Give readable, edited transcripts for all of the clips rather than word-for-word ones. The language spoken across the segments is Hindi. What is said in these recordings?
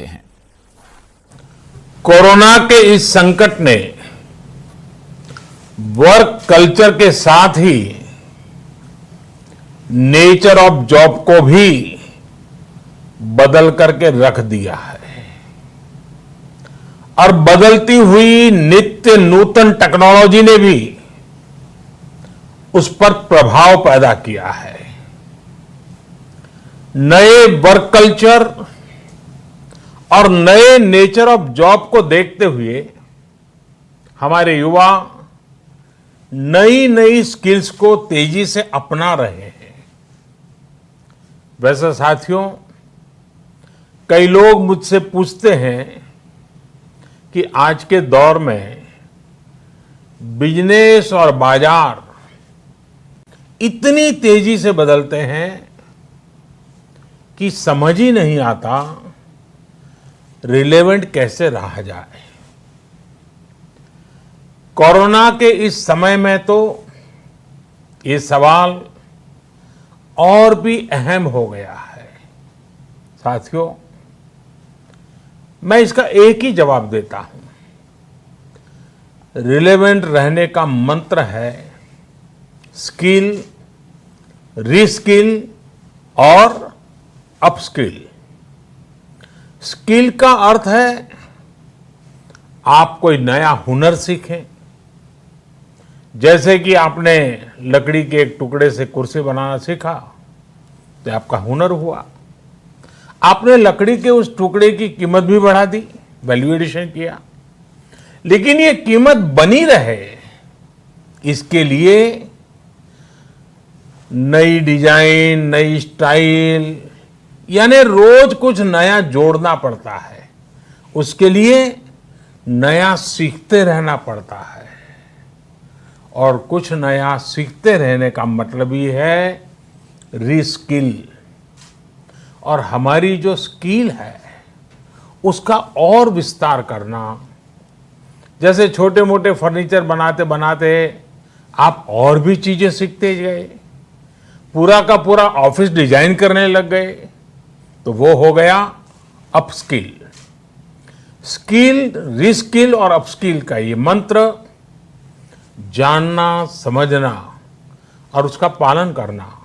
हैं। कोरोना के इस संकट ने वर्क कल्चर के साथ ही नेचर ऑफ जॉब को भी बदल करके रख दिया है और बदलती हुई नित्य नूतन टेक्नोलॉजी ने भी उस पर प्रभाव पैदा किया है। नए वर्क कल्चर और नए नेचर ऑफ जॉब को देखते हुए हमारे युवा नई नई स्किल्स को तेजी से अपना रहे हैं। वैसे साथियों, कई लोग मुझसे पूछते हैं कि आज के दौर में बिजनेस और बाजार इतनी तेजी से बदलते हैं कि समझ ही नहीं आता रिलेवेंट कैसे रहा जाए। कोरोना के इस समय में तो ये सवाल और भी अहम हो गया है। साथियों, मैं इसका एक ही जवाब देता हूं। रिलेवेंट रहने का मंत्र है स्किल, रीस्किल और अपस्किल। स्किल का अर्थ है आप कोई नया हुनर सीखें। जैसे कि आपने लकड़ी के एक टुकड़े से कुर्सी बनाना सीखा तो आपका हुनर हुआ। आपने लकड़ी के उस टुकड़े की कीमत भी बढ़ा दी, वैल्यू एडिशन किया, लेकिन ये कीमत बनी रहे इसके लिए नई डिजाइन, नई स्टाइल, यानी रोज कुछ नया जोड़ना पड़ता है। उसके लिए नया सीखते रहना पड़ता है और कुछ नया सीखते रहने का मतलब ही है रीस्किल। और हमारी जो स्किल है उसका और विस्तार करना। जैसे छोटे मोटे फर्नीचर बनाते बनाते आप और भी चीजें सीखते गए, पूरा का पूरा ऑफिस डिजाइन करने लग गए, तो वो हो गया अपस्किल। स्किल, रीस्किल और अपस्किल का ये मंत्र जानना, समझना और उसका पालन करना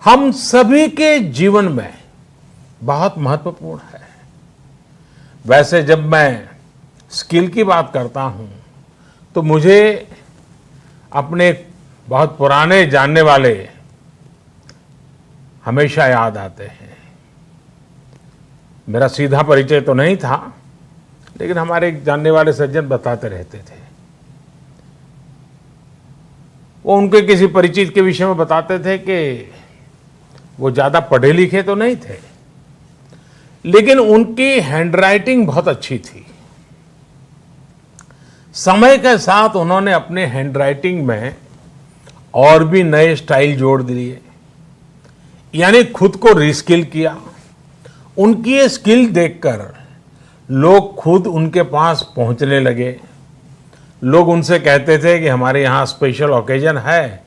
हम सभी के जीवन में बहुत महत्वपूर्ण है। वैसे जब मैं स्किल की बात करता हूं तो मुझे अपने बहुत पुराने जानने वाले हमेशा याद आते हैं। मेरा सीधा परिचय तो नहीं था, लेकिन हमारे एक जानने वाले सज्जन बताते रहते थे। वो उनके किसी परिचित के विषय में बताते थे कि वो ज्यादा पढ़े लिखे तो नहीं थे, लेकिन उनकी हैंडराइटिंग बहुत अच्छी थी। समय के साथ उन्होंने अपने हैंडराइटिंग में और भी नए स्टाइल जोड़ दिए, यानी खुद को रीस्किल किया। उनकी ये स्किल देखकर लोग खुद उनके पास पहुंचने लगे। लोग उनसे कहते थे कि हमारे यहाँ स्पेशल ओकेजन है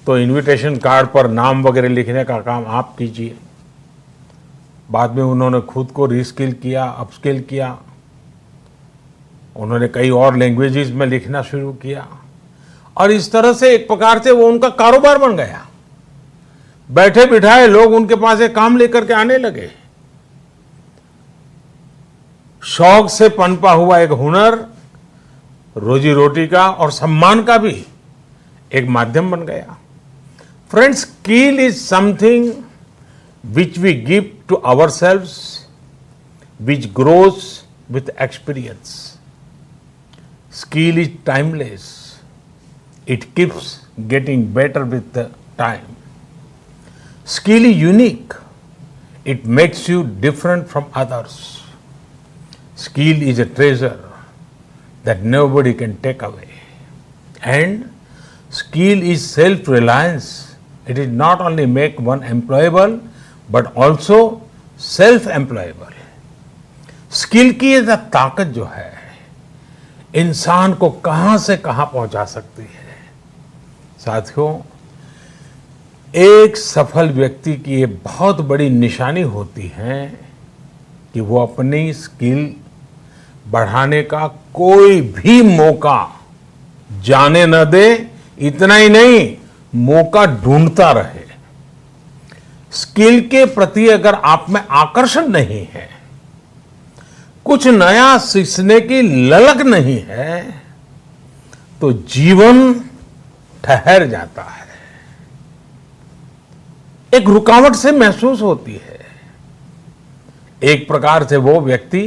तो इनविटेशन कार्ड पर नाम वगैरह लिखने का काम आप कीजिए। बाद में उन्होंने खुद को रीस्किल किया, अपस्किल किया। उन्होंने कई और लैंग्वेजेस में लिखना शुरू किया और इस तरह से एक प्रकार से वो उनका कारोबार बन गया। बैठे बिठाए लोग उनके पास एक काम लेकर के आने लगे। शौक से पनपा हुआ एक हुनर रोजी रोटी का और सम्मान का भी एक माध्यम बन गया। Friends, skill is something which we give to ourselves, which grows with experience. Skill is timeless. It keeps getting better with the time. Skill is unique. It makes you different from others. Skill is a treasure that nobody can take away. And skill is self-reliance. It is not only make one employable, but also self employable. Skill की ये ताकत जो है इंसान को कहां से कहां पहुंचा सकती है। साथियों, एक सफल व्यक्ति की ये बहुत बड़ी निशानी होती है कि वो अपनी स्किल बढ़ाने का कोई भी मौका जाने न दे। इतना ही नहीं, मौका ढूंढता रहे। स्किल के प्रति अगर आप में आकर्षण नहीं है, कुछ नया सीखने की ललक नहीं है, तो जीवन ठहर जाता है, एक रुकावट से महसूस होती है। एक प्रकार से वो व्यक्ति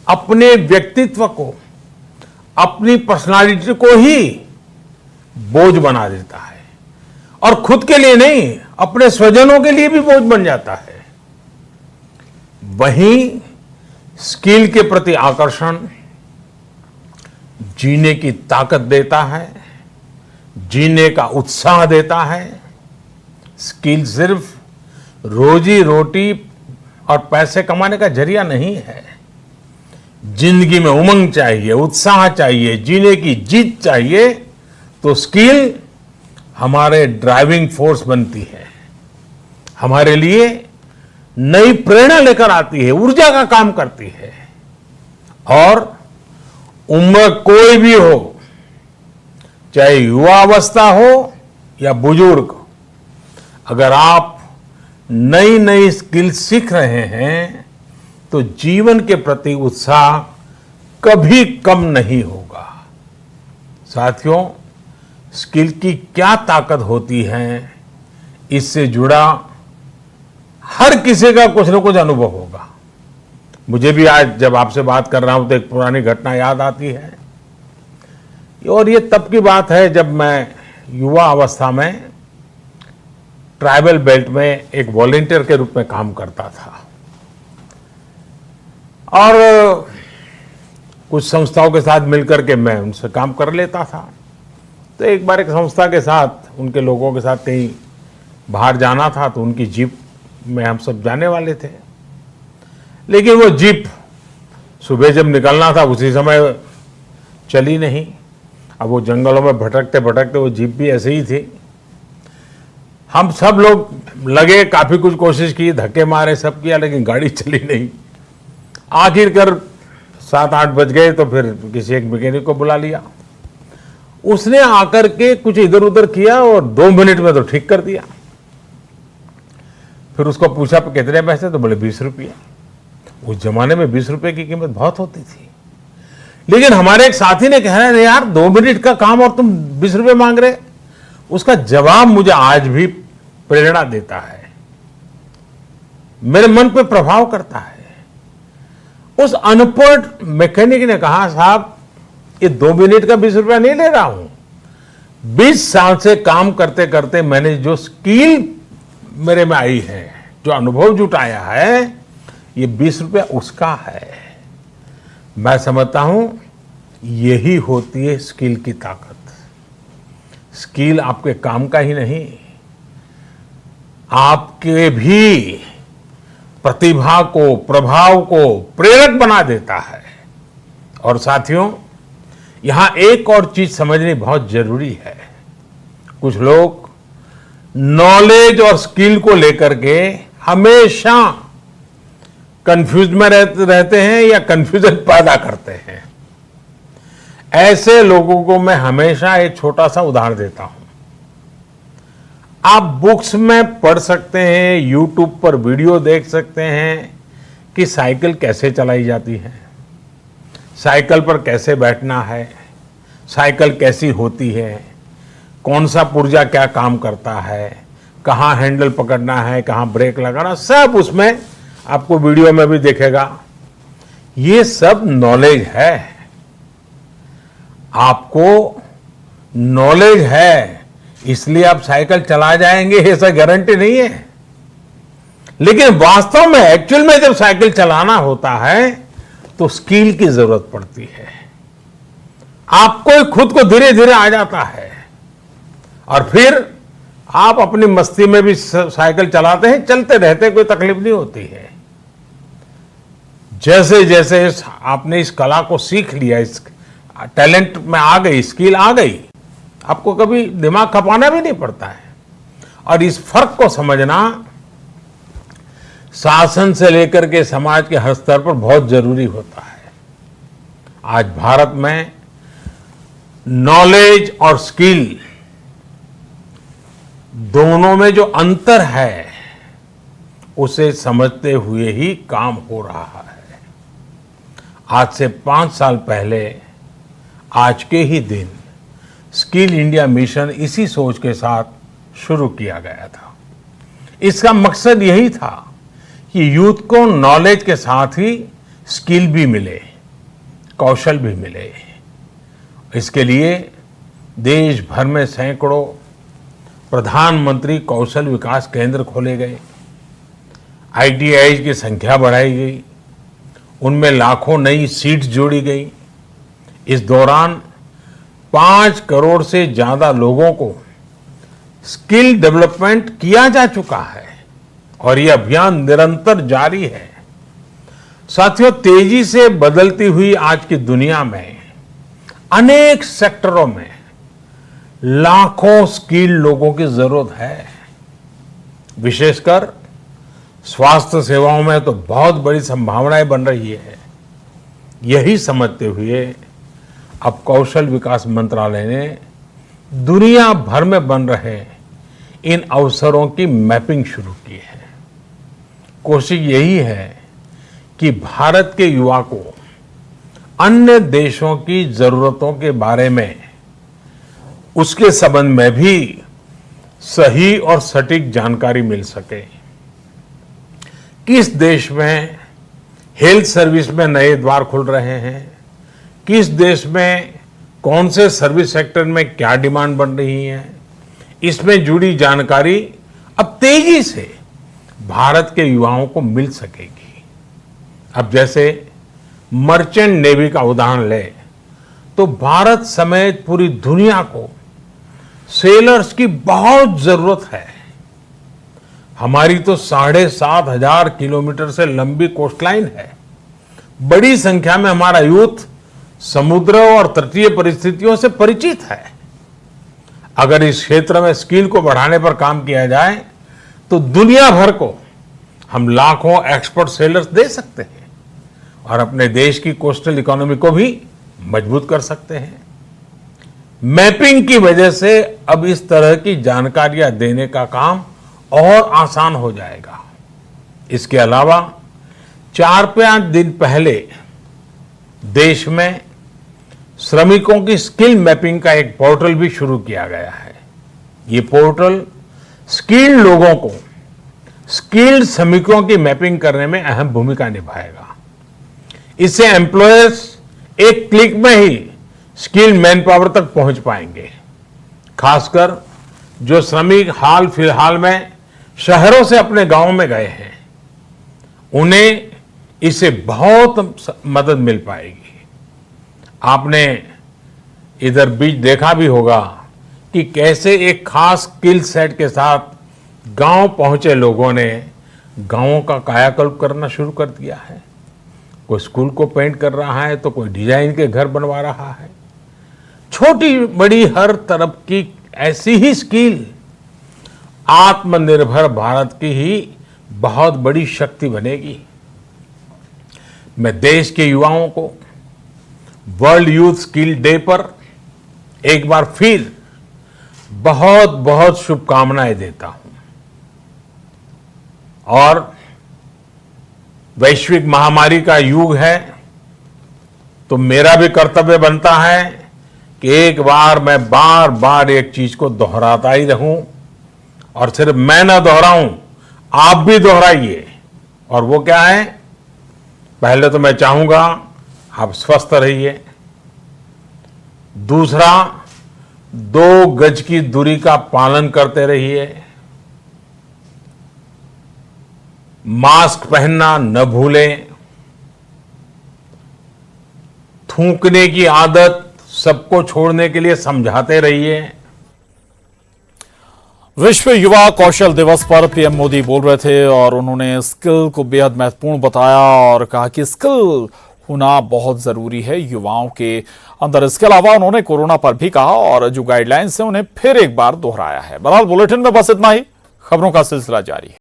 अपने व्यक्तित्व को, अपनी पर्सनालिटी को ही बोझ बना देता है, और खुद के लिए नहीं, अपने स्वजनों के लिए भी बोझ बन जाता है। वहीं स्किल के प्रति आकर्षण जीने की ताकत देता है, जीने का उत्साह देता है। स्किल सिर्फ रोजी रोटी और पैसे कमाने का जरिया नहीं है। जिंदगी में उमंग चाहिए, उत्साह चाहिए, जीने की जीत चाहिए, तो स्किल हमारे ड्राइविंग फोर्स बनती है, हमारे लिए नई प्रेरणा लेकर आती है, ऊर्जा का काम करती है। और उम्र कोई भी हो, चाहे युवा अवस्था हो या बुजुर्ग, अगर आप नई नई स्किल सीख रहे हैं तो जीवन के प्रति उत्साह कभी कम नहीं होगा। साथियों, स्किल की क्या ताकत होती है, इससे जुड़ा हर किसी का कुछ न कुछ अनुभव होगा। मुझे भी आज जब आपसे बात कर रहा हूं तो एक पुरानी घटना याद आती है, और ये तब की बात है जब मैं युवा अवस्था में ट्राइबल बेल्ट में एक वॉलंटियर के रूप में काम करता था, और कुछ संस्थाओं के साथ मिलकर के मैं उनसे काम कर लेता था। तो एक बार एक संस्था के साथ, उनके लोगों के साथ कहीं बाहर जाना था, तो उनकी जीप में हम सब जाने वाले थे। लेकिन वो जीप सुबह जब निकलना था उसी समय चली नहीं। अब वो जंगलों में भटकते भटकते वो जीप भी ऐसे ही थी। हम सब लोग लगे, काफी कुछ कोशिश की, धक्के मारे, सब किया, लेकिन गाड़ी चली नहीं। आखिरकार 7-8 बज गए तो फिर किसी एक मैकेनिक को बुला लिया। उसने आकर के कुछ इधर उधर किया और 2 मिनट में तो ठीक कर दिया। फिर उसको पूछा कितने पैसे, तो बोले 20 रुपये। उस जमाने में 20 रुपये की कीमत बहुत होती थी। लेकिन हमारे एक साथी ने कहा, अरे यार 2 मिनट का काम और तुम 20 रुपये मांग रहे। उसका जवाब मुझे आज भी प्रेरणा देता है, मेरे मन पे प्रभाव करता है। उस अनपढ़ मैकेनिक ने कहा, साहब ये 2 मिनट का 20 रुपया नहीं ले रहा हूं, 20 साल से काम करते करते मैंने जो स्किल मेरे में आई है, जो अनुभव जुटाया है, ये 20 रुपया उसका है। मैं समझता हूं यही होती है स्किल की ताकत। स्किल आपके काम का ही नहीं, आपके भी प्रतिभा को, प्रभाव को प्रेरक बना देता है। और साथियों, यहां एक और चीज समझनी बहुत जरूरी है। कुछ लोग नॉलेज और स्किल को लेकर के हमेशा कंफ्यूज में रहते हैं या कंफ्यूजन पैदा करते हैं। ऐसे लोगों को मैं हमेशा एक छोटा सा उदाहरण देता हूं। आप बुक्स में पढ़ सकते हैं, यूट्यूब पर वीडियो देख सकते हैं कि साइकिल कैसे चलाई जाती है, साइकिल पर कैसे बैठना है, साइकिल कैसी होती है, कौन सा पुर्जा क्या काम करता है, कहाँ हैंडल पकड़ना है, कहाँ ब्रेक लगाना, सब उसमें आपको वीडियो में भी दिखेगा। ये सब नॉलेज है। आपको नॉलेज है इसलिए आप साइकिल चला जाएंगे, ऐसा गारंटी नहीं है। लेकिन वास्तव में, एक्चुअल में जब साइकिल चलाना होता है तो स्किल की जरूरत पड़ती है। आपको खुद को धीरे धीरे आ जाता है, और फिर आप अपनी मस्ती में भी साइकिल चलाते हैं, चलते रहते, कोई तकलीफ नहीं होती है। जैसे जैसे आपने इस कला को सीख लिया, इस टैलेंट में आ गई, स्किल आ गई, आपको कभी दिमाग खपाना भी नहीं पड़ता है। और इस फर्क को समझना शासन से लेकर के समाज के हर स्तर पर बहुत जरूरी होता है। आज भारत में नॉलेज और स्किल दोनों में जो अंतर है उसे समझते हुए ही काम हो रहा है। आज से 5 साल पहले आज के ही दिन स्किल इंडिया मिशन इसी सोच के साथ शुरू किया गया था। इसका मकसद यही था कि यूथ को नॉलेज के साथ ही स्किल भी मिले, कौशल भी मिले। इसके लिए देश भर में सैकड़ों प्रधानमंत्री कौशल विकास केंद्र खोले गए, ITI की संख्या बढ़ाई गई, उनमें लाखों नई सीट्स जोड़ी गई। इस दौरान 5 करोड़ से ज्यादा लोगों को स्किल डेवलपमेंट किया जा चुका है और यह अभियान निरंतर जारी है। साथियों, तेजी से बदलती हुई आज की दुनिया में अनेक सेक्टरों में लाखों स्किल लोगों की जरूरत है। विशेषकर स्वास्थ्य सेवाओं में तो बहुत बड़ी संभावनाएं बन रही है। यही समझते हुए अब कौशल विकास मंत्रालय ने दुनिया भर में बन रहे इन अवसरों की मैपिंग शुरू की है। कोशिश यही है कि भारत के युवा को अन्य देशों की जरूरतों के बारे में, उसके संबंध में भी सही और सटीक जानकारी मिल सके। किस देश में हेल्थ सर्विस में नए द्वार खुल रहे हैं, किस देश में कौन से सर्विस सेक्टर में क्या डिमांड बन रही है, इसमें जुड़ी जानकारी अब तेजी से भारत के युवाओं को मिल सकेगी। अब जैसे मर्चेंट नेवी का उदाहरण ले तो भारत समेत पूरी दुनिया को सेलर्स की बहुत जरूरत है। हमारी तो 7,500 किलोमीटर से लंबी कोस्टलाइन है। बड़ी संख्या में हमारा यूथ समुद्र और तटीय परिस्थितियों से परिचित है। अगर इस क्षेत्र में स्किल को बढ़ाने पर काम किया जाए तो दुनिया भर को हम लाखों एक्सपर्ट सेलर्स दे सकते हैं और अपने देश की कोस्टल इकोनॉमी को भी मजबूत कर सकते हैं। मैपिंग की वजह से अब इस तरह की जानकारियां देने का काम और आसान हो जाएगा। इसके अलावा 4-5 दिन पहले देश में श्रमिकों की स्किल मैपिंग का एक पोर्टल भी शुरू किया गया है। ये पोर्टल स्किल्ड लोगों को स्किल्ड श्रमिकों की मैपिंग करने में अहम भूमिका निभाएगा। इससे एम्प्लॉयर्स एक क्लिक में ही स्किल्ड मैन पावर तक पहुंच पाएंगे। खासकर जो श्रमिक हाल फिलहाल में शहरों से अपने गांव में गए हैं, उन्हें इससे बहुत मदद मिल पाएगी। आपने इधर बीच देखा भी होगा कि कैसे एक खास स्किल सेट के साथ गांव पहुंचे लोगों ने गांवों का कायाकल्प करना शुरू कर दिया है। कोई स्कूल को पेंट कर रहा है तो कोई डिजाइन के घर बनवा रहा है। छोटी बड़ी हर तरफ की ऐसी ही स्किल आत्मनिर्भर भारत की ही बहुत बड़ी शक्ति बनेगी। मैं देश के युवाओं को वर्ल्ड यूथ स्किल डे पर एक बार फिर बहुत बहुत शुभकामनाएं देता हूं और वैश्विक महामारी का युग है तो मेरा भी कर्तव्य बनता है कि एक बार मैं बार बार एक चीज को दोहराता ही रहूं और सिर्फ मैं ना दोहराऊं, आप भी दोहराइए। और वो क्या है? पहले तो मैं चाहूंगा आप स्वस्थ रहिए। दूसरा, 2 गज की दूरी का पालन करते रहिए। मास्क पहनना न भूलें। थूकने की आदत सबको छोड़ने के लिए समझाते रहिए। विश्व युवा कौशल दिवस पर पीएम मोदी बोल रहे थे और उन्होंने स्किल को बेहद महत्वपूर्ण बताया और कहा कि स्किल होना बहुत जरूरी है युवाओं के अंदर। इसके अलावा उन्होंने कोरोना पर भी कहा और जो गाइडलाइंस है उन्हें फिर एक बार दोहराया है। बहरहाल बुलेटिन में बस इतना ही। खबरों का सिलसिला जारी है।